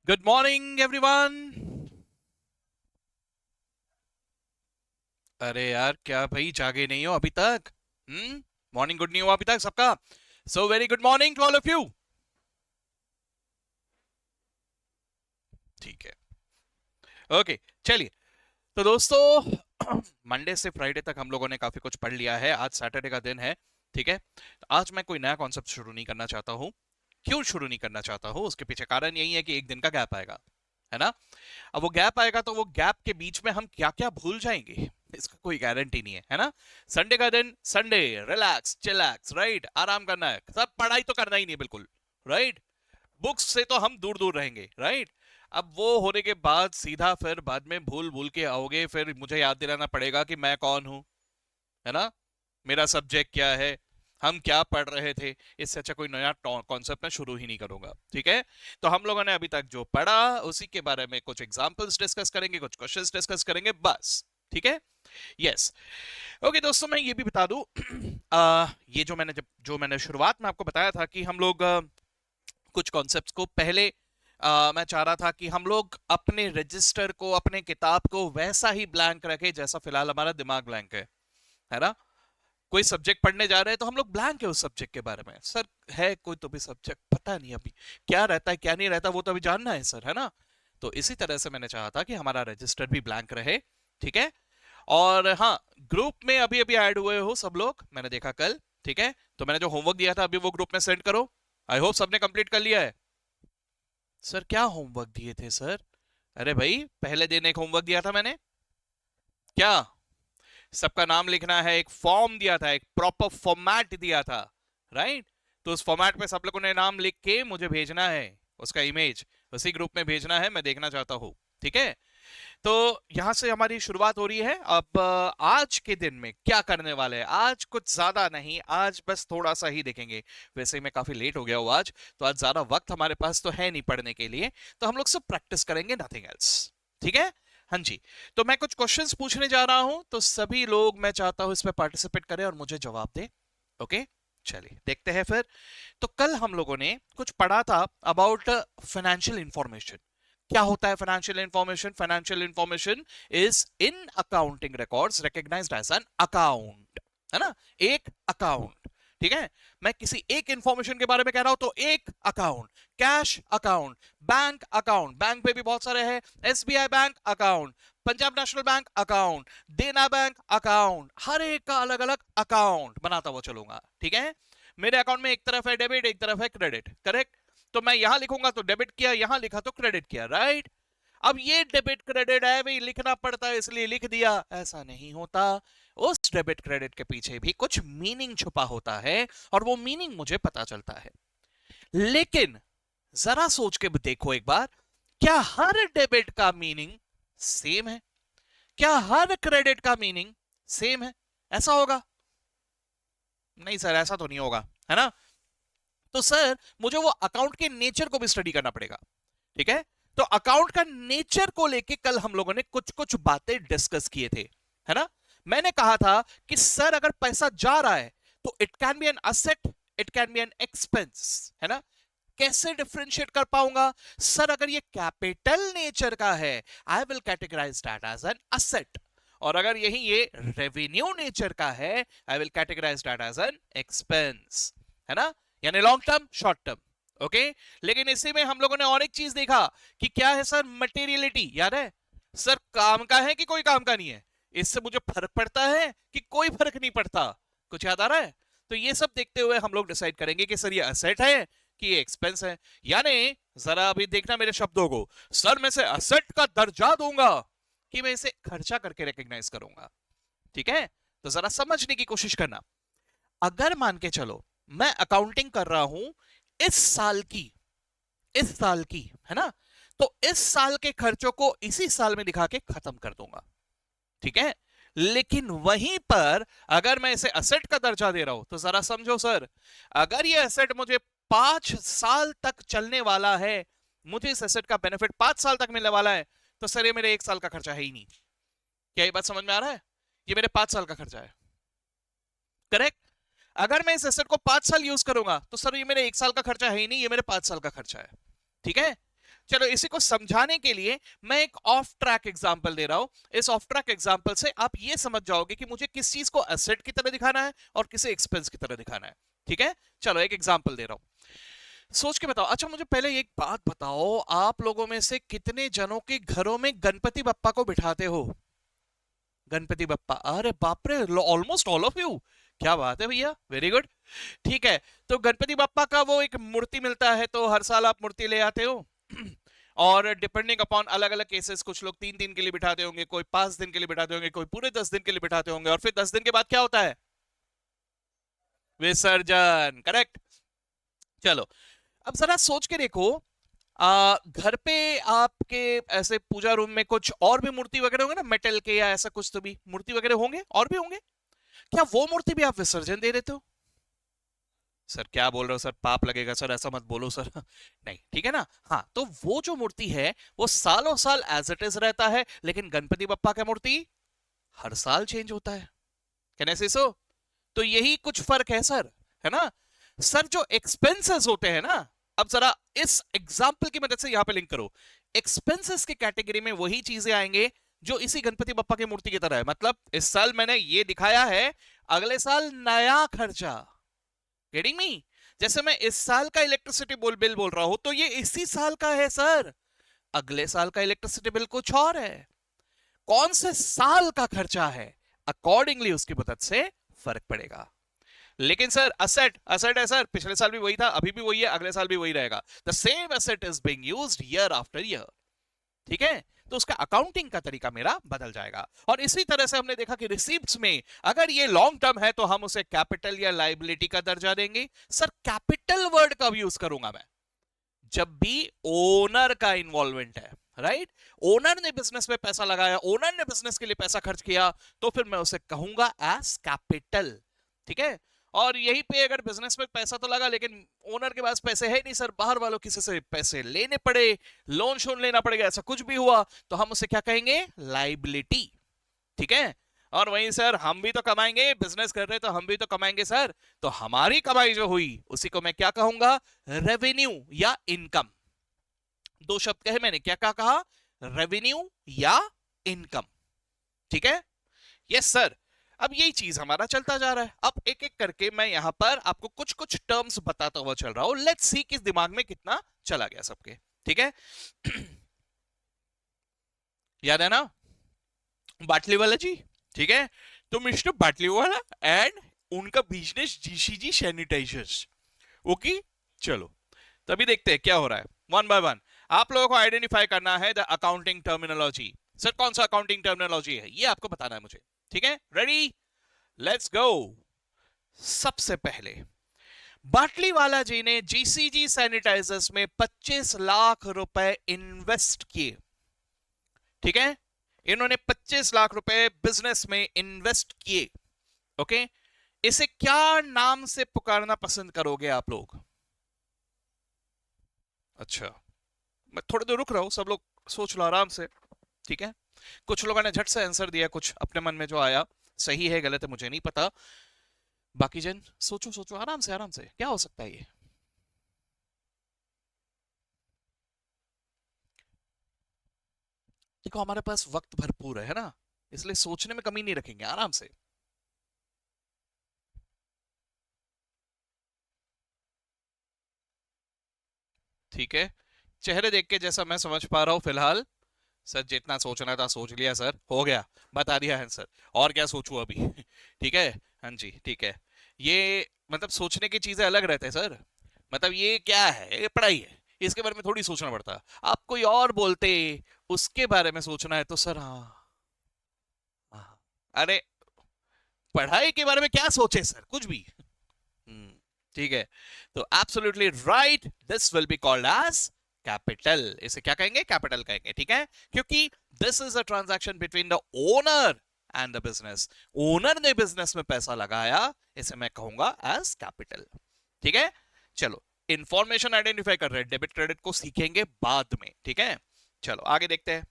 Good morning everyone. अरे यार, क्या भाई जागे नहीं हो अभी तक? मॉर्निंग गुड नहीं हुआ अभी तक सबका? So very good morning to all of you. ठीक है, ओके, चलिए। तो दोस्तों, मंडे से फ्राइडे तक हम लोगों ने काफी कुछ पढ़ लिया है। आज सैटरडे का दिन है। ठीक है, तो आज मैं कोई नया कॉन्सेप्ट शुरू नहीं करना चाहता हूँ। क्यों शुरू नहीं करना चाहता हूँ, उसके पीछे कारण यही है कि एक दिन का गैप आएगा, है ना। अब वो गैप आएगा तो वो गैप के बीच में हम क्या क्या भूल जाएंगे, इसका कोई गारंटी नहीं है ना। संडे का दिन, संडे, रिलैक्स चिलैक्स, राइट, आराम करना है, सब पढ़ाई तो करना ही नहीं बिल्कुल, राइट। बुक्स से तो हम दूर दूर रहेंगे, राइट। अब वो होने के बाद सीधा फिर बाद में भूल भूल के आओगे, फिर मुझे याद दिलाना पड़ेगा कि मैं कौन हूं, है ना, मेरा सब्जेक्ट क्या है, हम क्या पढ़ रहे थे। इससे अच्छा कोई नया कॉन्सेप्ट मैं शुरू ही नहीं करूंगा, ठीक है। तो हम लोगों ने अभी तक जो पढ़ा उसी के बारे में कुछ एग्जांपल्स डिस्कस करेंगे, कुछ क्वेश्चंस डिस्कस करेंगे, बस। ठीक है, यस। ओके दोस्तों, मैं ये भी बता दूं, ये जो मैंने शुरुआत में आपको बताया था कि हम लोग कुछ कॉन्सेप्ट्स को पहले मैं चाह रहा था कि हम लोग अपने रजिस्टर को, अपने किताब को वैसा ही ब्लैंक रखें जैसा फिलहाल हमारा दिमाग ब्लैंक है ना। कोई सब्जेक्ट पढ़ने जा रहे हैं तो हम लोग ब्लैंक है उस सब्जेक्ट के बारे में, सर है कोई तो भी सब्जेक्ट पता नहीं अभी क्या रहता है क्या नहीं रहता, वो तो अभी जानना है सर, है ना। तो इसी तरह से मैंने चाहा था कि हमारा रजिस्टर भी ब्लैंक रहे, ठीक है। और हाँ, ग्रुप में अभी अभी ऐड हुए हो सब लोग, मैंने देखा कल, ठीक है। तो मैंने जो होमवर्क दिया था अभी वो ग्रुप में सेंड करो। आई होप सबने कंप्लीट कर लिया है। सर क्या होमवर्क दिए थे सर? अरे भाई, पहले दिन एक होमवर्क दिया था मैंने, क्या? सबका नाम लिखना है, एक फॉर्म दिया था, एक प्रॉपर फॉर्मेट दिया था, राइट। तो उस फॉर्मेट पे सब लोगों ने नाम लिख के मुझे भेजना है, उसका इमेज उसी ग्रुप में भेजना है, मैं देखना चाहता हूँ, ठीक है। तो यहां से हमारी शुरुआत हो रही है। अब आज के दिन में क्या करने वाले हैं, आज कुछ ज्यादा नहीं, आज बस थोड़ा सा ही देखेंगे। वैसे ही मैं काफी लेट हो गया हूँ आज, तो आज ज्यादा वक्त हमारे पास तो है नहीं पढ़ने के लिए, तो हम लोग सब प्रैक्टिस करेंगे, नथिंग एल्स, ठीक है। हाँ जी। तो मैं कुछ क्वेश्चंस पूछने जा रहा हूं, तो सभी लोग मैं चाहता हूं इसमें पार्टिसिपेट करें और मुझे जवाब दें। ओके, चलिए देखते हैं फिर। तो कल हम लोगों ने कुछ पढ़ा था अबाउट फाइनेंशियल इंफॉर्मेशन। क्या होता है financial information? Financial information is in accounting records recognised as an account, है ना, एक अकाउंट, ठीक है। मैं किसी एक इंफॉर्मेशन के बारे में कह रहा हूं तो एक account, cash account, bank account, bank पे भी बहुत सारे हैं, SBI bank account, Punjab national bank account, देना बैंक अकाउंट, हर एक का अलग अलग अकाउंट बनाता हुआ चलूंगा, ठीक है। मेरे अकाउंट में एक तरफ है डेबिट, एक तरफ है क्रेडिट, करेक्ट। तो मैं यहां लिखूंगा तो डेबिट किया, यहां लिखा तो क्रेडिट किया, राइट। अब ये डेबिट क्रेडिट है भाई, लिखना पड़ता है इसलिए लिख दिया, ऐसा नहीं होता। उस डेबिट क्रेडिट के पीछे भी कुछ मीनिंग छुपा होता है, और वो मीनिंग मुझे पता चलता है। लेकिन जरा सोच के देखो एक बार, क्या हर डेबिट का मीनिंग सेम है? क्या हर क्रेडिट का मीनिंग सेम है? ऐसा होगा? नहीं सर, ऐसा तो नहीं होगा, है ना। तो सर मुझे वो अकाउंट के नेचर को भी स्टडी करना पड़ेगा, ठीक है। तो अकाउंट का नेचर को लेके कल हम लोगों ने कुछ कुछ बातें डिस्कस किए थे, है ना। मैंने कहा था कि सर अगर पैसा जा रहा है तो it can be an asset, it can be N expense, है ना। कैसे डिफरेंशिएट कर पाऊंगा? सर अगर ये कैपिटल नेचर का है, I will categorise that as an asset, और अगर यही ये रेवेन्यू नेचर का है, I will categorise that as an expense, है ना। यानी long term, short term, okay. लेकिन इसी में हम लोगों ने और एक चीज देखा कि क्या है सर, मटेरियलिटी, याद है सर, काम का है कि कोई काम का नहीं है, इससे मुझे फर्क पड़ता है कि कोई फर्क नहीं पड़ता, कुछ याद आ रहा है? तो ये सब देखते हुए हम लोग डिसाइड करेंगे कि सर ये असेट है कि ये एक्सपेंस है। यानी जरा अभी देखना मेरे शब्दों को, सर मैं से असेट का दर्जा दूंगा कि मैं इसे खर्चा करके रिकॉग्नाइज करूंगा, ठीक है। तो जरा समझने की कोशिश करना। अगर मान के चलो मैं अकाउंटिंग कर रहा हूं इस साल की, इस साल की, है ना, तो इस साल के खर्चों को इसी साल में दिखा के खत्म कर दूंगा, ठीक है। लेकिन वहीं पर अगर मैं इसे असेट का दर्जा दे रहा हूं तो जरा समझो सर, अगर ये असेट मुझे 5 साल तक चलने वाला है, मुझे इस एसेट का बेनिफिट 5 साल तक मिलने वाला है, तो सर ये मेरे 1 साल का खर्चा है ही नहीं। क्या ये बात समझ में आ रहा है? ये मेरे 5 साल का खर्चा है, करेक्ट। अगर मैं इस एसेट को 5 साल यूज करूंगा तो सर ये मेरे 1 साल का खर्चा है ही नहीं, ये मेरे 5 साल का खर्चा है, ठीक है। चलो इसी को समझाने के लिए मैं एक ऑफ ट्रैक एग्जांपल दे रहा हूं। इस ऑफ ट्रैक एग्जांपल से आप ये समझ जाओगे कि मुझे किस चीज को एसेट की तरह दिखाना है और किसे एक्सपेंस की तरह दिखाना है। ठीक है, चलो एक एग्जांपल दे रहा हूं, सोच के बताओ। अच्छा मुझे पहले एक बात बताओ, आप लोगों में से कितने जनों के घरों में गणपति बप्पा को बिठाते हो? गणपति बप्पा, अरे बाप रे, ऑलमोस्ट ऑल ऑफ यू। क्या बात है भैया, वेरी गुड। ठीक है, तो गणपति बप्पा का वो एक मूर्ति मिलता है, तो हर साल आप मूर्ति ले आते हो। और डिपेंडिंग अपॉन अलग अलग केसेस, कुछ लोग 3 दिन के लिए बिठाते होंगे, कोई 5 दिन के लिए बिठाते होंगे, कोई पूरे 10 दिन के लिए बिठाते होंगे, और फिर 10 दिन के बाद क्या होता है? विसर्जन, करेक्ट। चलो अब जरा सोच के देखो, घर पे आपके ऐसे पूजा रूम में कुछ और भी मूर्ति वगैरह होंगे ना, मेटल के या ऐसा कुछ, तो भी मूर्ति वगैरह होंगे, और भी होंगे। क्या वो मूर्ति भी आप विसर्जन दे देते हो? सर क्या बोल रहे हो सर, पाप लगेगा सर, ऐसा मत बोलो सर। नहीं, ठीक है ना। हाँ, तो वो जो मूर्ति है वो सालों साल एज इट इज रहता है, लेकिन गणपति बप्पा का मूर्ति हर साल चेंज होता है। कैन ऐसे सो? तो यही कुछ फर्क है सर, है ना। सर जो एक्सपेंसेस होते हैं ना, अब जरा इस एग्जाम्पल की मदद से यहां पे लिंक करो। एक्सपेंसेस की कैटेगरी में वही चीजें आएंगे जो इसी गणपति बप्पा की मूर्ति की तरह है। मतलब इस साल मैंने ये दिखाया है, अगले साल नया खर्चा। Getting me? जैसे मैं इस साल का इलेक्ट्रिसिटी बिल बोल रहा हूं, तो ये इसी साल का है सर। अगले साल का इलेक्ट्रिसिटी बिल कुछ और है। कौन से साल का खर्चा है, अकॉर्डिंगली उसकी मदद से फर्क पड़ेगा। लेकिन सर असेट असेट है सर, पिछले साल भी वही था, अभी भी वही है, अगले साल भी वही रहेगा। The same asset is being used year after year. ठीक है, तो उसका अकाउंटिंग का तरीका मेरा बदल जाएगा। और इसी तरह से हमने देखा कि रिसीप्ट्स में अगर ये लॉन्ग टर्म है तो हम उसे कैपिटल या लाइबिलिटी का दर्जा देंगे। सर कैपिटल वर्ड कब यूज करूंगा मैं? जब भी ओनर का इन्वॉल्वमेंट है, राइट। ओनर ने बिजनेस में पैसा लगाया, ओनर ने बिजनेस के लिए पैसा खर्च किया, तो फिर मैं उसे कहूंगा एज कैपिटल। ठीक है, और यहीं पे अगर बिजनेस में पैसा तो लगा, लेकिन ओनर के पास पैसे है नहीं सर, बाहर वालों किसी से पैसे लेने पड़े, लोन शोन लेना पड़ेगा, ऐसा कुछ भी हुआ, तो हम उसे क्या कहेंगे? लाइबिलिटी। ठीक है, और वहीं सर हम भी तो कमाएंगे, बिजनेस कर रहे तो हम भी तो कमाएंगे सर, तो हमारी कमाई जो हुई उसी को मैं क्या कहूंगा? रेवेन्यू या इनकम। दो शब्द कहे मैंने, क्या क्या कहा? रेवेन्यू या इनकम। ठीक है, यस सर। अब यही चीज हमारा चलता जा रहा है। अब एक एक करके मैं यहां पर आपको कुछ कुछ टर्म्स बताता हुआ चल रहा हूं। लेट्स सी किस दिमाग में कितना चला गया सबके। ठीक है, याद है ना बाटली वाला जी? ठीक है, तो मिस्टर बाटली वाला एंड उनका बिजनेस जीसीजी सैनिटाइजर्स। ओके, चलो तभी देखते हैं क्या हो रहा है, वन बाय वन। आप लोगों को आइडेंटिफाई करना है द अकाउंटिंग टर्मिनोलॉजी। सर कौन सा अकाउंटिंग टर्मिनोलॉजी है, ये आपको बताना है मुझे। ठीक है, रेडी, लेट्स गो। सबसे पहले बाटली वाला जी ने जीसीजी सैनिटाइजर्स में 25 लाख रुपए इन्वेस्ट किए। ठीक है, इन्होंने 25 लाख रुपए बिजनेस में इन्वेस्ट किए। ओके, इसे क्या नाम से पुकारना पसंद करोगे आप लोग? अच्छा, मैं थोड़ी देर रुक रहा हूं, सब लोग सोच लो आराम से। ठीक है, कुछ लोगों ने झट से आंसर दिया, कुछ अपने मन में जो आया, सही है गलत है मुझे नहीं पता। बाकी जन सोचो सोचो आराम से, आराम से, क्या हो सकता है ये? देखो हमारे पास वक्त भरपूर है ना, इसलिए सोचने में कमी नहीं रखेंगे, आराम से। ठीक है, चेहरे देख के जैसा मैं समझ पा रहा हूं फिलहाल, सर जितना सोचना था सोच लिया सर, हो गया, बता दिया आंसर, और क्या सोचूं अभी? ठीक है, हाँ जी ठीक है। ये मतलब सोचने की चीजें अलग रहते हैं सर। मतलब ये क्या है, ये पढ़ाई है, इसके बारे में थोड़ी सोचना पड़ता। आप कोई और बोलते, उसके बारे में सोचना है तो सर हाँ, हाँ। अरे पढ़ाई के बारे में क्या सोचे सर, कुछ भी। हम्म, ठीक है, तो absolutely right, this will be called as capital. इसे क्या कहेंगे? कैपिटल कहेंगे। ठीक है, क्योंकि this is a transaction between the owner and the business. Owner ने बिजनेस में पैसा लगाया, इसे मैं कहूंगा एज कैपिटल। ठीक है, चलो इंफॉर्मेशन आइडेंटिफाई कर रहे हैं, डेबिट क्रेडिट को सीखेंगे बाद में। ठीक है, चलो आगे देखते हैं।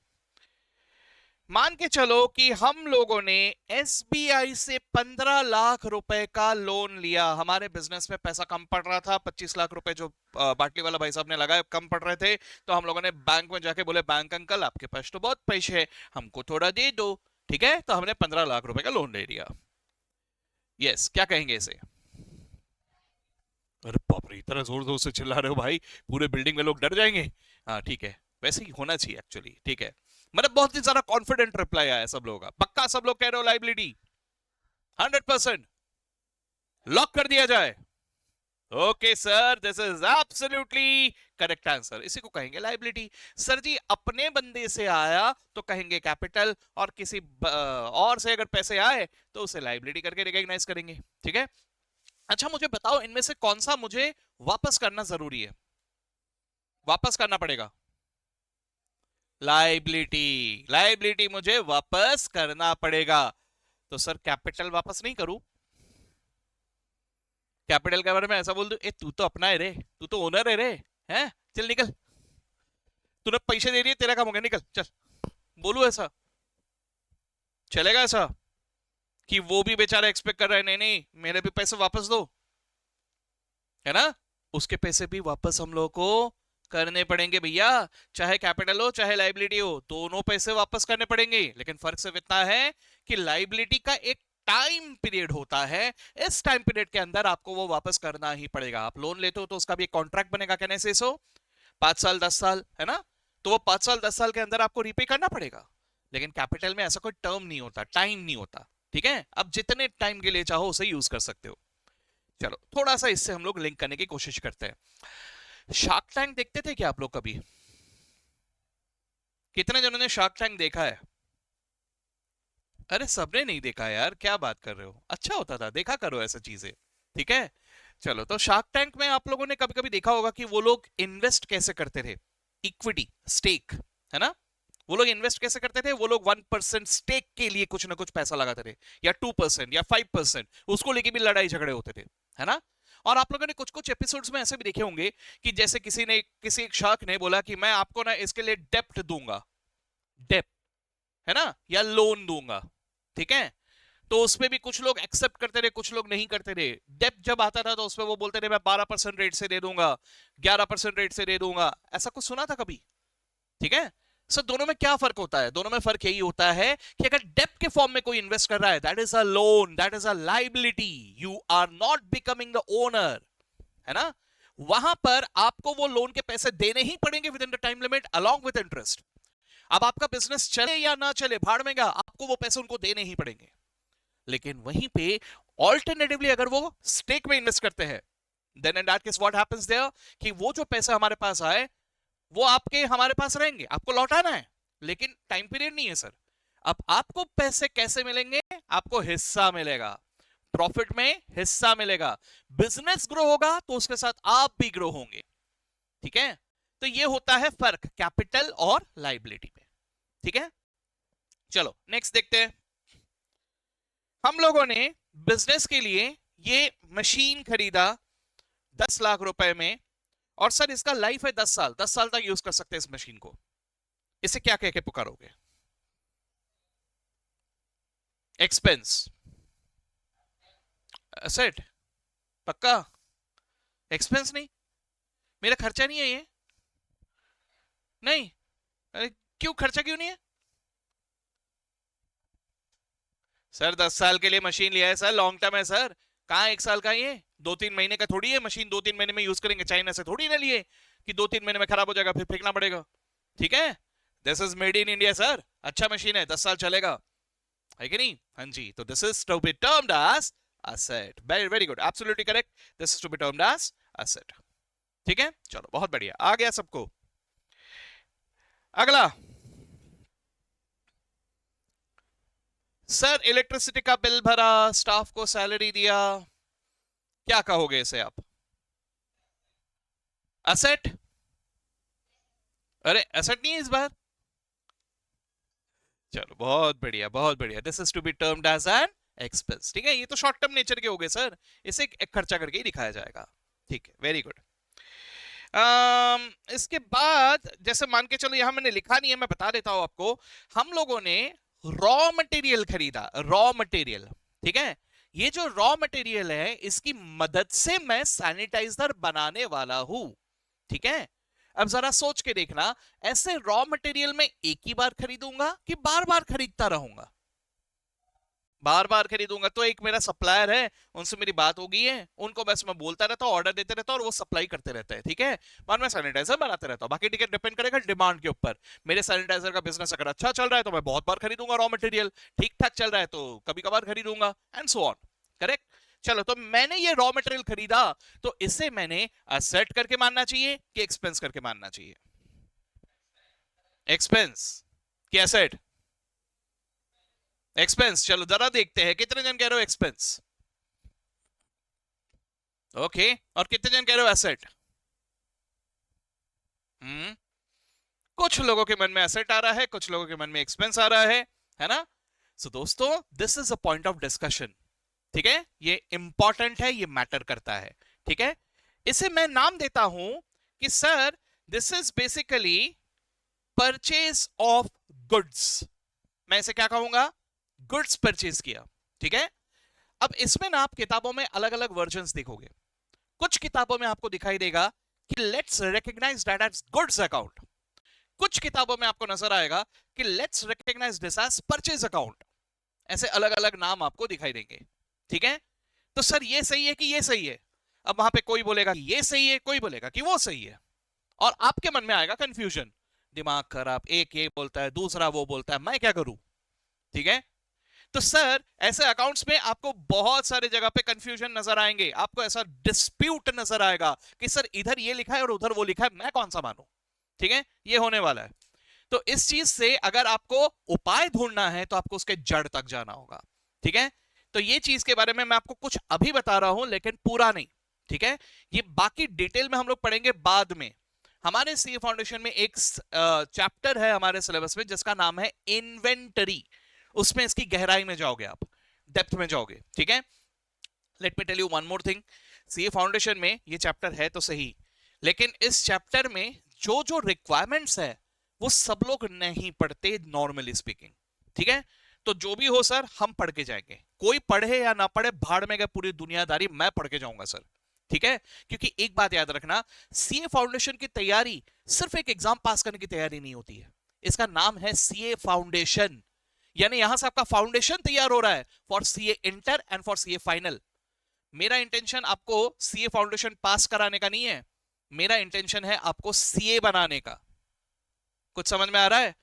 मान के चलो कि हम लोगों ने एसबीआई से 15 लाख रुपए का लोन लिया। हमारे बिजनेस में पैसा कम पड़ रहा था, 25 लाख रुपए जो बाटली वाला भाई साहब ने लगाए कम पड़ रहे थे, तो हम लोगों ने बैंक में जाके बोले, बैंक अंकल आपके पास तो बहुत पैसे है, हमको थोड़ा दे दो। ठीक है, तो हमने 15 लाख रुपए का लोन ले लिया। यस, क्या कहेंगे इसे? अरे बाप रे, इतना जोर जोर से चिल्ला रहे हो भाई, पूरे बिल्डिंग में लोग डर जाएंगे। हाँ ठीक है, वैसे ही होना चाहिए एक्चुअली। ठीक है, मतलब बहुत ही ज्यादा कॉन्फिडेंट रिप्लाई आया सब लोगों का। पक्का सब लोग कह रहे हो लाइबिलिटी? 100% लॉक कर दिया जाए? Okay sir, this is absolutely correct answer. इसी को कहेंगे लाइबिलिटी। सर जी, अपने बंदे से आया तो कहेंगे कैपिटल, और किसी और से अगर पैसे आए तो उसे लाइबिलिटी करके रिकॉग्नाइज करेंगे। ठीक है, अच्छा मुझे बताओ, इनमें से कौन सा मुझे वापस करना जरूरी है? वापस करना पड़ेगा लाइबिलिटी। लाइबिलिटी मुझे वापस करना पड़ेगा। तो सर कैपिटल वापस नहीं करूं? कैपिटल के बारे में ऐसा बोल दूं, ए तू तो अपना है रे, तू तो ओनर है रे, हैं, चल निकल, तूने पैसे दे दिए, तेरा काम हो गया, निकल चल, बोलू ऐसा? चलेगा ऐसा कि वो भी बेचारा एक्सपेक्ट कर रहा है, नहीं नहीं मेरे भी पैसे वापस दो, है ना? उसके पैसे भी वापस हम लोगों को करने पड़ेंगे भैया। चाहे कैपिटल हो चाहे लाइबिलिटी हो, दोनों पैसे वापस करने पड़ेंगे। लेकिन फर्क सिर्फ इतना है कि लाइबिलिटी का एक टाइम पीरियड होता है, इस टाइम पीरियड के अंदर आपको वो वापस करना ही पड़ेगा। आप लोन लेते हो तो उसका भी एक कॉन्ट्रैक्ट बनेगा, कहने से सो 5 साल 10 साल, है ना? तो वो 5 साल 10 साल के अंदर आपको रीपे करना पड़ेगा। लेकिन कैपिटल में ऐसा कोई टर्म नहीं होता, टाइम नहीं होता। ठीक है, अब जितने टाइम के लिए चाहो उसे यूज कर सकते हो। चलो थोड़ा सा इससे हम लोग लिंक करने की कोशिश करते हैं। शार्क टैंक देखते थे क्या आप लोग कभी? कितने जनों ने शार्क टैंक देखा है? अरे सबने नहीं देखा यार, क्या बात कर रहे हो? अच्छा होता था, देखा करो ऐसा चीजें। ठीक है, चलो तो शार्क टैंक में आप लोगों ने कभी कभी देखा होगा कि वो लोग इन्वेस्ट कैसे करते थे। इक्विटी स्टेक, है ना? वो लोग इन्वेस्ट कैसे करते थे? वो लोग 1% स्टेक के लिए कुछ ना कुछ पैसा लगाते थे, या 2% या 5%, उसको लेके भी लड़ाई झगड़े होते थे, है ना? और आप लोगों ने कुछ कुछ एपिसोड्स में ऐसे भी देखे होंगे कि जैसे किसी एक शार्क ने बोला कि मैं आपको ना इसके लिए डेप्ट दूंगा, डेप्ट, है ना, या लोन दूंगा। ठीक है, तो उसमें भी कुछ लोग एक्सेप्ट करते रहे, कुछ लोग नहीं करते रहे। डेप्ट जब आता था तो उसमें वो बोलते रहे मैं 12% रेट से दे दूंगा, 11% रेट से दे दूंगा। ऐसा कुछ सुना था कभी? ठीक है, सर दोनों में क्या फर्क होता है? दोनों में फर्क यही होता है कि अगर डेप्ट के फॉर्म में कोई इन्वेस्ट कर रहा है, that is a loan, that is a liability, you are not becoming the owner, है ना? वहां पर आपको वो लोन के पैसे देने ही पड़ेंगे with in the time limit along with interest. अब आपका बिजनेस चले या ना चले, भाड़ में गया, आपको वो पैसे उनको देने ही पड़ेंगे। लेकिन वहीं पे ऑल्टरनेटिवली अगर वो स्टेक में इन्वेस्ट करते हैं, then in that case what happens there, कि वो जो पैसे हमारे पास आए वो आपके हमारे पास रहेंगे, आपको लौटाना है, लेकिन टाइम पीरियड नहीं है सर। अब आपको पैसे कैसे मिलेंगे? आपको हिस्सा मिलेगा, प्रॉफिट में हिस्सा मिलेगा। बिजनेस ग्रो होगा तो उसके साथ आप भी ग्रो होंगे। ठीक है, तो ये होता है फर्क कैपिटल और लाइबिलिटी में। ठीक है, चलो नेक्स्ट देखते हैं। हम लोगों ने बिजनेस के लिए ये मशीन खरीदा 10 लाख रुपए में, और सर इसका लाइफ है 10 साल, 10 साल तक यूज कर सकते हैं इस मशीन को। इसे क्या कह के पुकारोगे? एक्सपेंस? एसेट? पक्का? एक्सपेंस नहीं? मेरा खर्चा नहीं है ये? नहीं? अरे क्यों खर्चा क्यों नहीं है? सर 10 साल के लिए मशीन लिया है सर, लॉन्ग टर्म है सर। कहाँ 1 साल का? ये 2-3 महीने का थोड़ी है मशीन, 2-3 महीने में यूज करेंगे। चाइना से थोड़ी ना लिए कि 2-3 महीने में खराब हो जाएगा फिर फेंकना पड़ेगा। ठीक है, this is made in India sir, अच्छा मशीन है, 10 साल चलेगा, है कि नहीं? हाँ जी, तो this is to be termed as asset. Very very good, absolutely correct, this is to be termed as asset. ठीक है, चलो बहुत बढ़िया, आ गया सबको। अगला, सर इलेक्ट्रिसिटी का बिल भरा, स्टाफ को सैलरी दिया, क्या कहोगे इसे आप? एसेट? अरे एसेट नहीं है इस बार? चलो बहुत बढ़िया बहुत बढ़िया, this is to be termed as an expense. ठीक है, ये तो शॉर्ट टर्म नेचर के हो गए सर, इसे एक खर्चा करके ही दिखाया जाएगा। ठीक है, वेरी गुड। इसके बाद जैसे मान के चलो, यहां मैंने लिखा नहीं है, मैं बता देता हूं आपको। हम लोगों ने रॉ मटेरियल खरीदा, रॉ मटेरियल, ठीक है। ये जो रॉ मटेरियल है, इसकी मदद से मैं सैनिटाइजर बनाने वाला हूं, ठीक है। अब जरा सोच के देखना, ऐसे रॉ मटेरियल में एक ही बार खरीदूंगा कि बार बार खरीदता रहूंगा? बार बार खरीदूंगा। तो एक मेरा सप्लायर है, उनसे मेरी बात हो गई है, उनको बस मैं बोलता रहता हूँ, ऑर्डर देते रहता हूँ और वो सप्लाई करते रहते हैं, ठीक है। और मैं सैनिटाइजर बनाते रहता हूँ। बाकी ठीक है, डिपेंड करेगा डिमांड के ऊपर। मेरे सैनिटाइजर का बिजनेस अगर अच्छा चल रहा है तो मैं बहुत बार खरीदूंगा रॉ मटेरियल, ठीक ठाक चल रहा है तो कभी कभार खरीदूंगा, एंड सो ऑन। करेक्ट। चलो, तो मैंने ये रॉ मटेरियल खरीदा, तो इसे मैंने असेट करके मानना चाहिए कि एक्सपेंस करके मानना चाहिए? एक्सपेंस कि एसेट? एक्सपेंस। चलो जरा देखते हैं कितने जन कह रहे हो एक्सपेंस। ओके, और कितने जन कह रहे हो एसेट? हम्म कुछ लोगों के मन में एसेट आ रहा है, कुछ लोगों के मन में एक्सपेंस आ रहा है ना। सो दोस्तों, this is a point of discussion, ठीक है। ये इंपॉर्टेंट है, ये मैटर करता है, ठीक है। इसे मैं नाम देता हूं कि sir, this is basically purchase of goods. मैं इसे क्या कहूंगा? गुड्स परचेज किया, ठीक है। अब इसमें ना आप किताबों में अलग अलग वर्जन देखोगे। कुछ किताबों में आपको दिखाई देगा कि let's recognise that as goods account. कुछ किताबों में आपको नजर आएगा कि let's recognise this as purchase account. ऐसे अलग अलग नाम आपको दिखाई देंगे, ठीक है। तो सर, ये सही है कि ये सही है? अब वहां पे कोई बोलेगा कि ये सही है, कोई बोलेगा कि वो सही है, और आपके मन में आएगा कंफ्यूजन, दिमाग खराब, एक ये बोलता है, दूसरा वो बोलता है, मैं क्या करूं, ठीक है। तो सर, ऐसे अकाउंट्स में आपको बहुत सारे जगह पे कंफ्यूजन नजर आएंगे, आपको ऐसा डिस्प्यूट नजर आएगा कि सर इधर ये लिखा है और उधर वो लिखा है, मैं कौन सा मानूं, ठीक है। ये होने वाला है। तो इस चीज से अगर आपको उपाय ढूंढना है तो आपको उसके जड़ तक जाना होगा, ठीक है। तो ये चीज के बारे में मैं आपको कुछ अभी बता रहा हूं, लेकिन पूरा नहीं, ठीक है। ये बाकी डिटेल में हम लोग पढ़ेंगे बाद में। हमारे सीए फाउंडेशन में एक चैप्टर है हमारे सिलेबस में जिसका नाम है इन्वेंटरी। उसमें इसकी गहराई में जाओगे आप, डेप्थ में जाओगे, ठीक है। Let me tell you one more thing. CA foundation में ये चैप्टर है तो सही, लेकिन इस चैप्टर में जो जो रिक्वायरमेंट्स है वो सब लोग नहीं पढ़ते, नॉर्मली स्पीकिंग, ठीक है। तो जो भी हो सर, हम पढ़ के जाएंगे, कोई पढ़े या ना पढ़े, भाड़ में गए पूरी दुनियादारी, मैं पढ़ के जाऊंगा सर, ठीक है। क्योंकि एक बात याद रखना, सीए फाउंडेशन की तैयारी सिर्फ एक एग्जाम पास करने की तैयारी नहीं होती है। इसका नाम है सीए फाउंडेशन, यानी यहां से आपका फाउंडेशन तैयार हो रहा है for CA inter and for CA final. मेरा इंटेंशन आपको सीए फाउंडेशन पास कराने का नहीं है, मेरा इंटेंशन है आपको सीए बनाने का। कुछ समझ में आ रहा है?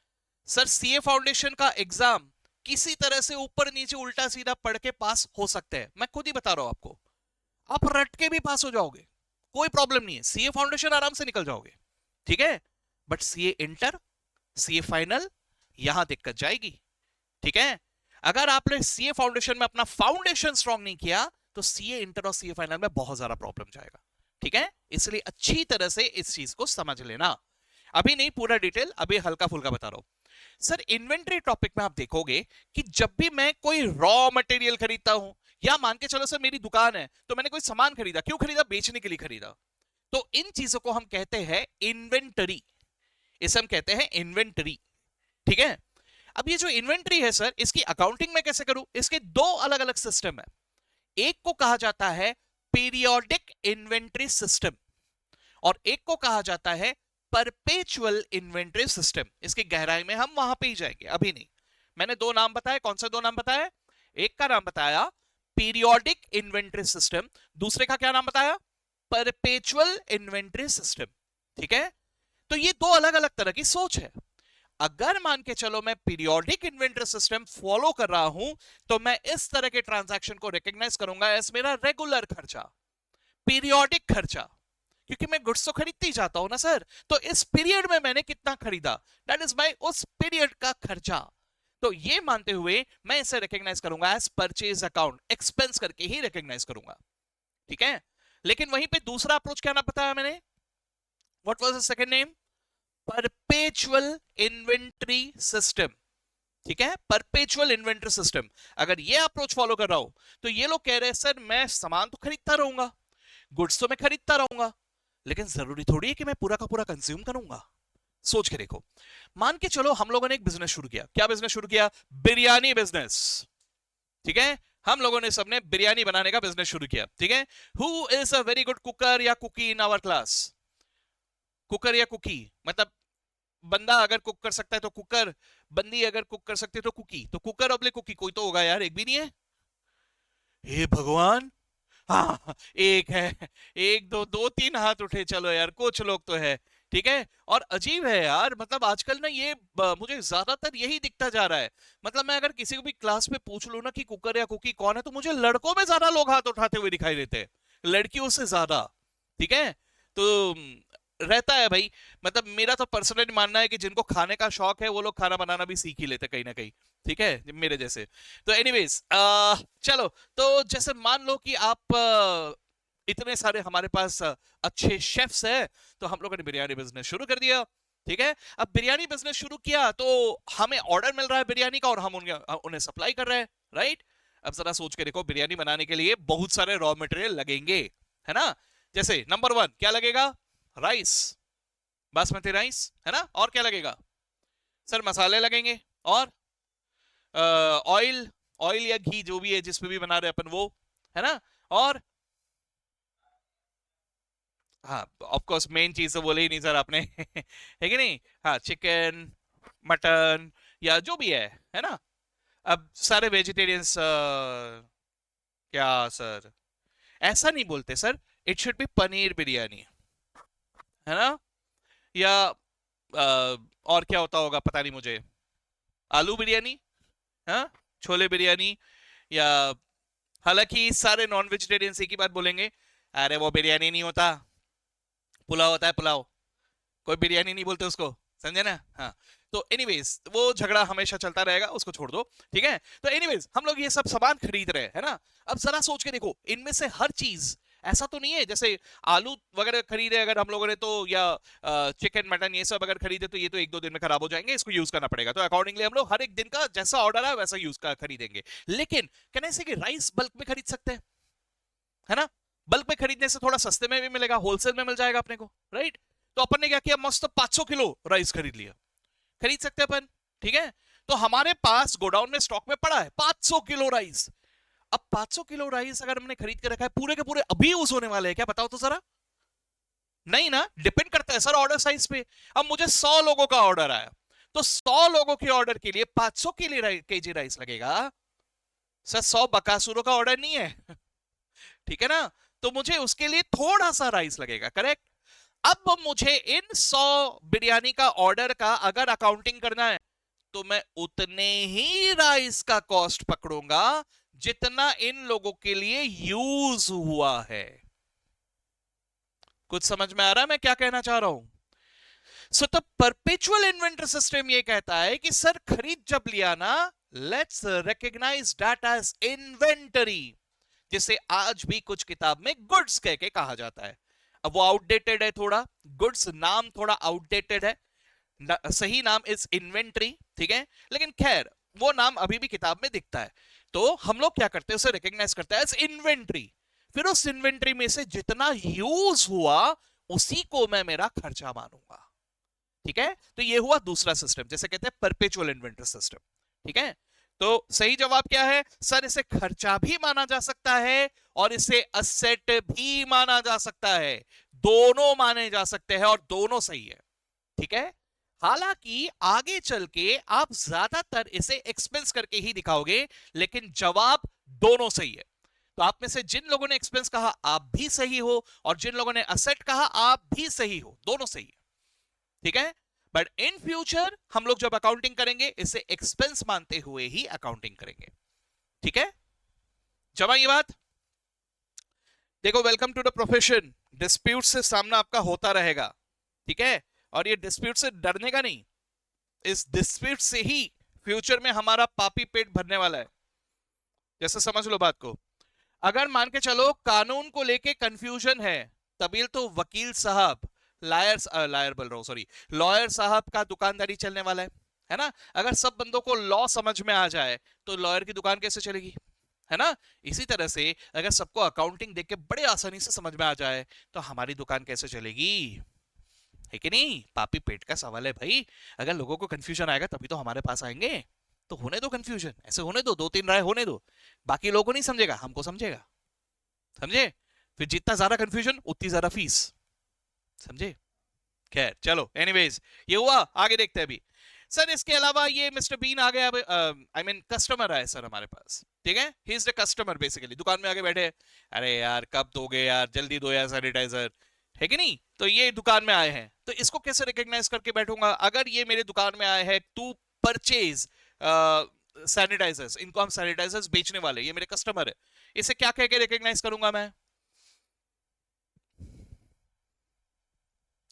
सर, सीए फाउंडेशन का एग्जाम किसी तरह से ऊपर नीचे उल्टा सीधा पढ़ के पास हो सकते हैं, मैं खुद ही बता रहा हूं आपको। आप रट के भी पास हो जाओगे, कोई प्रॉब्लम नहीं है, सीए फाउंडेशन आराम से निकल जाओगे, ठीक है। But CA inter, CA final, यहां दिक्कत जाएगी, ठीक है। अगर आपने सीए फाउंडेशन में अपना फाउंडेशन स्ट्रांग नहीं किया तो सीए इंटर और सीए फाइनल में बहुत ज्यादा प्रॉब्लम जाएगा, ठीक है। इसलिए अच्छी तरह से इस चीज को समझ लेना। अभी नहीं पूरा डिटेल, अभी हल्का फुल्का बता रहा हूं। सर, इन्वेंटरी टॉपिक में आप देखोगे कि जब भी मैं कोई रॉ मटेरियल खरीदता हूं, या मान के चलो सर मेरी दुकान है तो मैंने कोई सामान खरीदा, क्यों खरीदा? बेचने के लिए खरीदा। तो इन चीजों को हम कहते हैं इन्वेंटरी, इसे हम कहते हैं इन्वेंटरी, ठीक है। अब ये जो इन्वेंटरी है सर, इसकी अकाउंटिंग में कैसे करूं? इसके दो अलग अलग सिस्टम है। एक को कहा जाता है पीरियोडिक इन्वेंटरी सिस्टम, और एक को कहा जाता है परपेचुअल इन्वेंटरी सिस्टम। इसकी गहराई में हम वहां पे ही जाएंगे, अभी नहीं। मैंने दो नाम बताए, कौन से दो नाम बताए? एक का नाम बताया पीरियोडिक इन्वेंटरी सिस्टम, दूसरे का क्या नाम बताया? परपेचुअल इन्वेंटरी सिस्टम, ठीक है। तो ये दो अलग अलग तरह की सोच है। अगर मान के चलो मैं पीरियोडिक इन्वेंटरी सिस्टम फॉलो कर रहा हूं तो मैं इस तरह के ट्रांजैक्शन को रिकॉग्नाइज करूंगा एज मेरा रेगुलर खर्चा, पीरियोडिक खर्चा, क्योंकि मैं गुड्स तो खरीदती जाता हूं ना सर। तो इस पीरियड में मैंने कितना खरीदा, दैट इज माय उस पीरियड का खर्चा। तो ये मानते हुए मैं इसे रिकॉग्नाइज करूंगा एज परचेज अकाउंट, एक्सपेंस करके ही रिकॉग्नाइज करूंगा, ठीक है। लेकिन वहीं पे दूसरा अप्रोच क्या ना बताया मैंने? What was the second name? Perpetual inventory system, ठीक है। परपेचुअल इन्वेंटरी सिस्टम, अगर ये अप्रोच फॉलो कर रहा हूं तो ये लोग कह रहे हैं सर मैं सामान तो खरीदता रहूंगा, गुड्स तो मैं खरीदता रहूंगा, लेकिन जरूरी थोड़ी है कि मैं पूरा का पूरा कंज्यूम करूंगा। सोच के देखो, मान के चलो हम लोगों ने एक बिजनेस शुरू किया। क्या बिजनेस शुरू किया? बिरयानी बिजनेस। ठीक है, हम लोगों ने सबने बिरयानी बनाने का बिजनेस शुरू किया। ठीक है, who is a very good cooker या cookie in our class? Cooker या कुकी, मतलब बंदा अगर कुक कर सकता है तो कुकर, बंदी अगर कुक कर सकती है तो कुकी। तो कुकर ऑब्लिक कुकी कोई तो होगा यार, एक भी नहीं है। हे भगवान, हाँ एक है। एक दो दो तीन हाथ उठे, चलो यार कुछ लोग तो है। ठीक है, और अजीब है यार, मतलब आजकल ना ये मुझे ज्यादातर यही दिखता जा रहा है। मतलब मैं अगर किसी को भी क्लास में पूछ लूं ना कि कुकर या कुकी कौन है, तो मुझे लड़कों में ज्यादा लोग हाथ उठाते हुए दिखाई देते हैं, लड़कियों से ज्यादा। ठीक है, तो रहता है भाई। मतलब मेरा तो पर्सनली मानना है कि जिनको खाने का शौक है वो लोग खाना बनाना भी सीख ही लेते कहीं ना कहीं। ठीक है, मेरे जैसे। तो एनीवेज, चलो, तो जैसे मान लो कि आप इतने सारे हमारे पास अच्छे शेफ्स हैं, तो हम लोगों ने बिरयानी बिजनेस शुरू कर दिया। ठीक है, अब बिरयानी बिजनेस शुरू किया तो हमें ऑर्डर मिल रहा है बिरयानी का, और हम उन्हें सप्लाई कर रहे हैं, राइट? अब जरा सोच के देखो, बिरयानी बनाने के लिए बहुत सारे रॉ मटेरियल लगेंगे, है ना? जैसे नंबर वन क्या लगेगा? राइस, बासमती राइस, है ना? और क्या लगेगा? सर मसाले लगेंगे, और ऑयल, ऑयल या घी जो भी है जिसपे भी बना रहे अपन वो, है ना? और हाँ, ऑफ कोर्स मेन चीज तो बोले ही नहीं सर आपने है कि नहीं? हाँ, चिकन, मटन, या जो भी है ना? अब सारे वेजिटेरियंस, क्या सर, ऐसा नहीं बोलते sir, it should be paneer biryani, है ना? या और क्या होता होगा पता नहीं मुझे, आलू बिरयानी, हाँ, छोले बिरयानी, या हालांकि सारे नॉन वेजिटेरियंस एक ही बात बोलेंगे, अरे वो बिरयानी नहीं होता, पुलाव होता है पुलाव, कोई बिरयानी नहीं बोलते उसको, समझे ना? हाँ, तो एनीवेज वो झगड़ा हमेशा चलता रहेगा, उसको छोड़ दो। ठीक है, तो एनीवेज हम लोग ये सब सामान खरीद रहे हैं, है ना? अब जरा सोच के देखो, इनमें से हर चीज ऐसा तो नहीं है जैसे आलू वगैरह खरीदे अगर हम लोगों ने तो, या चिकन मटन ये सब अगर खरीदे तो ये तो एक दो दिन में खराब हो जाएंगे, इसको यूज करना पड़ेगा। तो अकॉर्डिंगली हम लोग हर एक दिन का जैसा ऑर्डर है वैसा यूज का खरीदेंगे। लेकिन कहने से कि राइस बल्क में खरीद सकते हैं, है ना? बल्क में खरीदने से थोड़ा सस्ते में भी मिलेगा, होलसेल में मिल जाएगा अपने को, राइट? तो अपन ने क्या किया, मस्त 500 किलो राइस खरीद लिया। खरीद सकते हैं अपन, ठीक है? तो हमारे पास गोडाउन में स्टॉक में पड़ा है 500 किलो राइस। अब 500 किलो राइस अगर हमने खरीद के रखा है, पूरे के पूरे अभी यूज होने वाले हैं क्या, बताओ तो जरा? नहीं ना, डिपेंड करता है सर ऑर्डर साइज पे। अब मुझे 100 लोगों का ऑर्डर आया, तो 100 लोगों के ऑर्डर के लिए 500 केजी राइस लगेगा। सर 100 बकासुरों का ऑर्डर नहीं है ठीक है ना? तो मुझे उसके लिए थोड़ा सा राइस लगेगा, करेक्ट? अब मुझे इन 100 बिरयानी का ऑर्डर का अगर अकाउंटिंग करना है, तो मैं उतने ही राइस का कॉस्ट पकड़ूंगा जितना इन लोगों के लिए यूज हुआ है। कुछ समझ में आ रहा है मैं क्या कहना चाह रहा हूं? So the perpetual inventory system ये कहता है कि सर खरीद जब लिया ना, let's recognise that as inventory, जिसे आज भी कुछ किताब में गुड्स कह के कहा जाता है। अब वो आउटडेटेड है थोड़ा, गुड्स नाम थोड़ा आउटडेटेड है, सही नाम इज इन्वेंटरी, ठीक है? लेकिन खैर वो नाम अभी भी किताब में दिखता है। तो हम लोग क्या करते हैं, उसे रिकॉग्नाइज करते हैं एज इन्वेंटरी। फिर उस इन्वेंटरी में से जितना यूज हुआ उसी को मैं मेरा खर्चा मानूंगा। ठीक है, तो ये हुआ दूसरा सिस्टम, जैसे कहते हैं परपेचुअल इन्वेंटरी सिस्टम। ठीक है, तो सही जवाब क्या है सर? इसे खर्चा भी माना जा सकता है और इसे असेट भी माना जा सकता है, दोनों माने जा सकते हैं और दोनों सही है। ठीक है, हालांकि आगे चल के आप ज्यादातर इसे एक्सपेंस करके ही दिखाओगे, लेकिन जवाब दोनों सही है। तो आप में से जिन लोगों ने एक्सपेंस कहा आप भी सही हो, और जिन लोगों ने असेट कहा आप भी सही हो, दोनों सही है। ठीक है, बट इन फ्यूचर हम लोग जब अकाउंटिंग करेंगे इसे एक्सपेंस मानते हुए ही अकाउंटिंग करेंगे। ठीक है, जमा ये बात। देखो, welcome to the profession, dispute से सामना आपका होता रहेगा, ठीक है? और ये डिस्प्यूट से डरने का नहीं, इस डिस्प्यूट से ही फ्यूचर में हमारा पापी पेट भरने वाला है। जैसे समझ लो बात को, अगर मान के चलो कानून को लेके कंफ्यूजन है, तभी तो वकील साहब, लायर बोल रहा हूं, सॉरी, लॉयर साहब का दुकानदारी चलने वाला है ना? अगर सब बंदों को लॉ समझ में आ जाए तो लॉयर की दुकान कैसे चलेगी? है ना। इसी तरह से अगर सबको अकाउंटिंग देख के बड़े आसानी से समझ में आ जाए तो हमारी दुकान कैसे चलेगी, है कि नहीं। पापी पेट का सवाल है भाई। अगर लोगों को कंफ्यूजन आएगा तभी तो हमारे पास आएंगे। तो होने दो कंफ्यूजन, ऐसे होने दो, दो तीन राय होने दो। बाकी लोगों को नहीं समझेगा, हमको समझेगा। समझे। फिर जितना ज्यादा कंफ्यूजन उतनी ज्यादा फीस। समझे। खैर चलो, एनीवेज ये हुआ, आगे देखते हैं अभी। सर इसके अलावा ये मिस्टर बीन आ गया, आई मीन कस्टमर आए सर हमारे पास, ठीक है। He is the customer basically, दुकान में आके बैठे। अरे यार कब दोगे यार, जल्दी दो यार सैनिटाइजर, है कि नहीं। तो ये दुकान में आए हैं, तो इसको कैसे रिकॉग्नाइज करके बैठूंगा। अगर ये मेरे दुकान में आए हैं टू परचेज सैनिटाइजर्स, इनको हम सैनिटाइजर्स बेचने वाले, ये मेरे कस्टमर है, इसे क्या कह के रिकॉग्नाइज करूंगा मैं।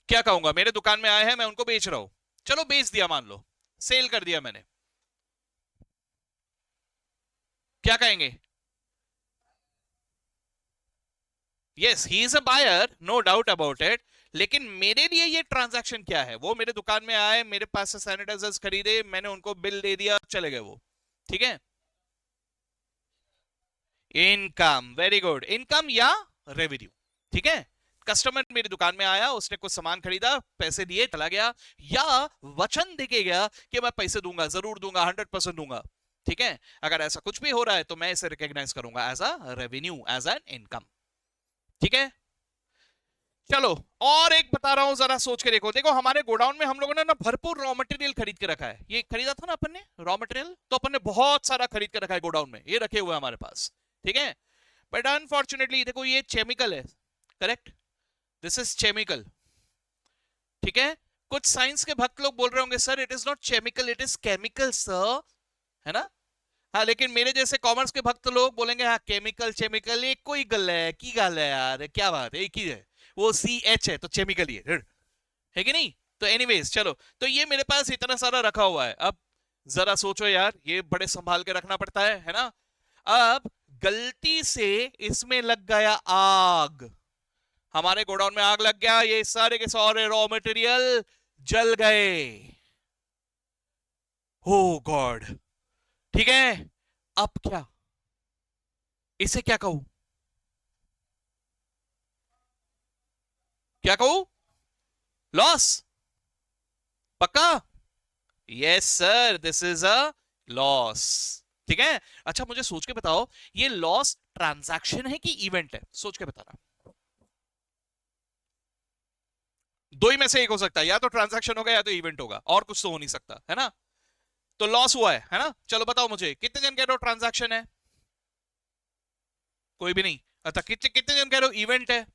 क्या कहूंगा, मेरे दुकान में आए हैं, मैं उनको बेच रहा हूं। चलो बेच दिया, मान लो सेल कर दिया मैंने, क्या कहेंगे। Yes he is a buyer, no doubt about it. लेकिन मेरे लिए ये ट्रांजैक्शन क्या है, वो मेरे दुकान में आए, मेरे पास से सैनिटाइजर्स खरीदे, मैंने उनको बिल दे दिया, चले गए वो, ठीक है। इनकम, वेरी गुड, इनकम या रेवेन्यू, ठीक है। कस्टमर मेरी दुकान में आया, उसने कुछ सामान खरीदा, पैसे दिए, चला गया, या वचन देके गया कि मैं पैसे दूंगा, जरूर दूंगा, 100% दूंगा, ठीक है। अगर ऐसा कुछ भी हो रहा है तो मैं इसे रिकॉग्नाइज करूंगा as a revenue, as an income, ठीक है। चलो और एक बता रहा हूं, जरा सोच के देखो। देखो हमारे गोडाउन में हम लोगों ने ना भरपूर रॉ मटेरियल खरीद के रखा है, ये खरीदा था ना अपन ने रॉ मटेरियल, तो अपन ने बहुत सारा खरीद के रखा है गोडाउन में, ये रखे हुए हमारे पास, ठीक है। बट अनफॉर्चुनेटली देखो ये केमिकल है, करेक्ट, दिस इज केमिकल, ठीक है। कुछ साइंस के भक्त लोग बोल रहे होंगे sir it is not chemical, it is chemical sir, है ना। हाँ लेकिन मेरे जैसे कॉमर्स के भक्त लोग बोलेंगे हाँ केमिकल केमिकल एक कोई गल है, की गल है यार, क्या बात है, एक ही है, वो सी एच है तो केमिकल ही है कि नहीं। तो एनीवेज चलो, तो ये मेरे पास इतना सारा रखा हुआ है। अब जरा सोचो यार, ये बड़े संभाल के रखना पड़ता है ना। अब गलती से इसमें लग गया आग, हमारे गोडाउन में आग लग गया, ये सारे के सारे रॉ मटेरियल जल गए। हो गॉड, ठीक है। अब क्या, इसे क्या कहूं, क्या कहूं, लॉस, पक्का। Yes sir, this is a loss, ठीक है। अच्छा मुझे सोच के बताओ, ये लॉस ट्रांजैक्शन है कि इवेंट है, सोच के बताना। दो ही में से एक हो सकता है, या तो ट्रांजैक्शन होगा या तो इवेंट होगा, और कुछ तो हो नहीं सकता, है ना। तो लॉस हुआ है ना। चलो बताओ मुझे, कितने जन कह रहे हो ट्रांजैक्शन है, कोई भी नहीं। अच्छा कितने कितने जन कह रहे हो इवेंट है।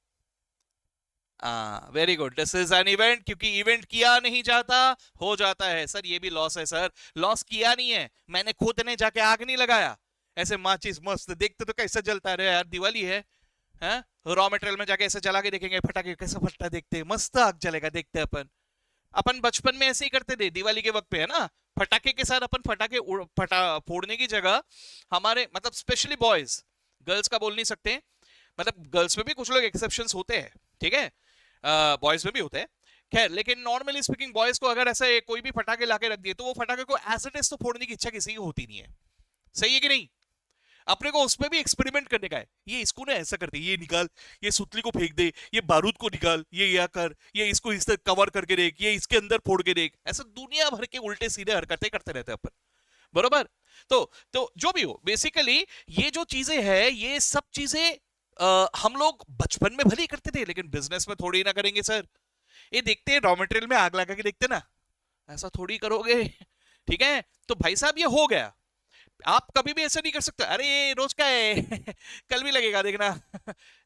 Very good, this is an event, क्योंकि इवेंट किया नहीं जाता, हो जाता है सर, ये भी लॉस है सर। लॉस किया नहीं है मैंने, खुद ने जाके आग नहीं लगाया, ऐसे माचिस मस्त देखते तो कैसे जलता है यार, दिवाली है हैं। रॉ मटेरियल में जाके ऐसे जला के देखेंगे फटाके कैसे फटता, देखते मस्त आग जलेगा, देखते अपन। अपन बचपन में ऐसे ही करते थे दिवाली के वक्त पे, है ना। फटाके के साथ अपन फटाके फोड़ने की जगह, हमारे मतलब स्पेशली बॉयज, गर्ल्स का बोल नहीं सकते, मतलब गर्ल्स में भी कुछ लोग एक्सेप्शंस होते हैं, ठीक है, बॉयज में भी होते हैं। खैर लेकिन नॉर्मली स्पीकिंग बॉयज को अगर ऐसे कोई भी फटाके लाके रख दिए तो वो फटाके को एज इट इज तो फोड़ने की इच्छा किसी की होती नहीं है, सही है कि नहीं। अपने को उसमें भी एक्सपेरिमेंट करने का है, ये इसको ना ऐसा करते, ये निकाल, ये सुतली को फेंक दे, ये बारूद को निकाल, ये या कर, ये इसको इस तरह कवर करके देख, ये इसके अंदर फोड़ के देख, ऐसा दुनिया भर के उल्टे सीधे हरकतें करते रहते हैं अपन, बरोबर। तो जो भी हो बेसिकली, ये जो चीजें हैं, ये सब चीजें हम लोग बचपन में भले ही करते थे, लेकिन बिजनेस में थोड़ी ना करेंगे सर। ये देखते हैं रॉ मटेरियल में आग लगा के देखते ना, ऐसा थोड़ी करोगे, ठीक है। तो भाई साहब ये हो गया, आप कभी भी ऐसा नहीं कर सकते, अरे ये रोज का है कल भी लगेगा देखना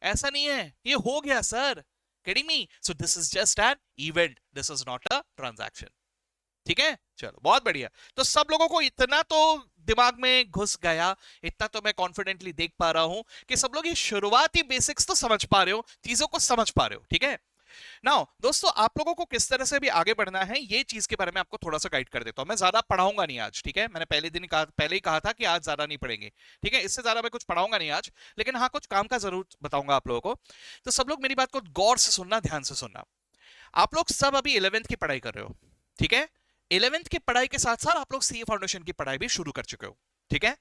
ऐसा नहीं है, ये हो गया sir, kidding me. So this is just an event, this is not a transaction, ठीक है। चलो बहुत बढ़िया, तो सब लोगों को इतना तो दिमाग में घुस गया, इतना तो मैं कॉन्फिडेंटली देख पा रहा हूं कि सब लोग ये शुरुआती बेसिक्स तो समझ पा रहे हो, चीजों को समझ पा रहे हो, ठीक है। नाउ दोस्तों, आप लोगों को किस तरह से भी आगे बढ़ना है, ये चीज के बारे में आपको थोड़ा सा गाइड कर देता हूं। मैं ज्यादा पढ़ाऊंगा नहीं आज, ठीक है, मैंने पहले ही कहा था कि आज ज्यादा नहीं पढ़ेंगे, ठीक है, इससे ज्यादा मैं कुछ पढ़ाऊंगा नहीं आज, लेकिन हाँ कुछ काम का जरूर बताऊंगा आप लोगों को। तो सब लोग मेरी बात को गौर से सुनना, ध्यान से सुनना। आप लोग सब अभी 11th की पढ़ाई कर रहे हो, ठीक है। 11th की पढ़ाई के साथ साथ आप लोग सीए फाउंडेशन की पढ़ाई भी शुरू कर चुके हो, ठीक है।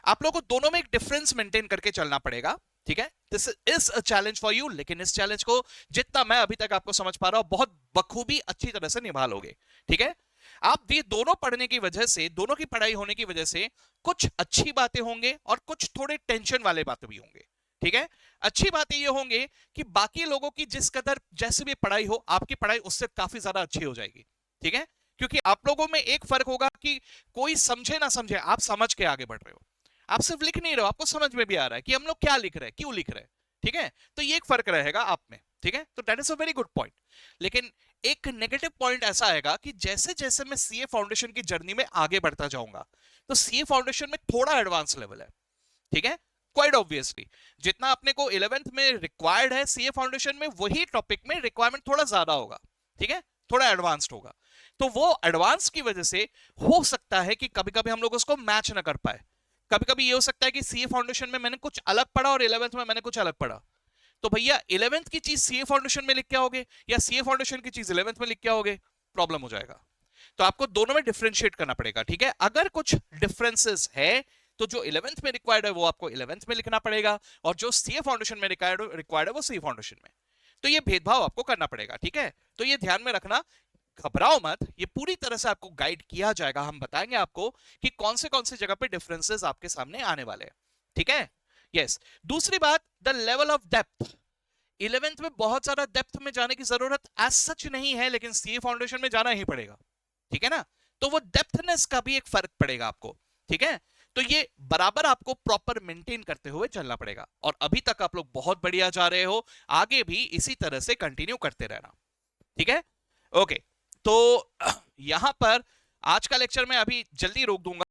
आप लोगों को दोनों में एक डिफरेंस मेंटेन करके चलना पड़ेगा, ठीक है। This is a challenge for you, लेकिन इस चैलेंज को जितना मैं अभी तक आपको समझ पा रहा हूं बहुत बखूबी अच्छी तरह से निभा लोगे, ठीक है। आप ये दोनों पढ़ने की वजह से, दोनों की पढ़ाई होने की वजह से कुछ अच्छी बातें होंगे और कुछ थोड़े टेंशन वाले बातें भी होंगे, ठीक है। अच्छी बातें ये होंगे कि बाकी लोगों की जिस कदर जैसे भी पढ़ाई हो, आपकी पढ़ाई उससे काफी ज्यादा अच्छी हो जाएगी, ठीक है। क्योंकि आप लोगों में एक फर्क होगा कि कोई समझे ना समझे, आप समझ के आगे बढ़ रहे हो। आप सिर्फ लिख नहीं रहे हो, आपको समझ में भी आ रहा है कि हम लोग क्या लिख रहे हैं, क्यों लिख रहे हैं, ठीक है। तो ये एक फर्क रहेगा आप में, ठीक है। तो that is a very good point. लेकिन एक नेगेटिव पॉइंट ऐसा आएगा कि जैसे जैसे मैं सीए फाउंडेशन की जर्नी में आगे बढ़ता जाऊंगा, तो सीए फाउंडेशन में थोड़ा एडवांस लेवल है, ठीक है। क्वाइट ऑब्वियसली जितना अपने को 11th में रिक्वायर्ड है सीए फाउंडेशन में, वही टॉपिक में रिक्वायरमेंट थोड़ा ज्यादा होगा, ठीक है, थोड़ा एडवांस्ड होगा। तो वो एडवांस की वजह से हो सकता है कि कभी कभी हम लोग उसको मैच ना कर पाए। कभी कभी ये हो सकता है कि सीए फाउंडेशन में मैंने कुछ अलग पढ़ा और 11th में मैंने कुछ अलग पढ़ा। तो भैया 11th की चीज सीए फाउंडेशन में लिख के आओगे या सीए फाउंडेशन की चीज 11th में लिख के आओगे, प्रॉब्लम हो जाएगा। तो आपको दोनों में डिफरेंशिएट करना पड़ेगा, ठीक है। अगर कुछ डिफरेंसेस है तो जो 11th में रिक्वायर्ड है वो आपको 11th में लिखना पड़ेगा, और जो सीए फाउंडेशन में रिक्वायर्ड है वो सीए फाउंडेशन में। तो ये भेदभाव आपको करना पड़ेगा, ठीक है। तो ये ध्यान में रखना, घबराओ मत, ये पूरी तरह से आपको गाइड किया जाएगा। हम बताएंगे आपको कि कौन से जगह पे डिफरेंसेस आपके सामने आने वाले हैं, ठीक है। यस। दूसरी बात, the level of depth. 11th में बहुत ज्यादा डेप्थ में जाने की जरूरत एज सच नहीं है, लेकिन सीए फाउंडेशन में जाना ही पड़ेगा, ठीक है ना। तो वो डेप्थनेस का भी एक फर्क पड़ेगा आपको, ठीक है। तो ये बराबर आपको प्रॉपर मेंटेन करते हुए चलना पड़ेगा। और अभी तक आप लोग बहुत बढ़िया जा रहे हो, आगे भी इसी तरह से कंटिन्यू करते रहना, ठीक है। ओके, तो यहां पर आज का लेक्चर मैं अभी जल्दी रोक दूंगा।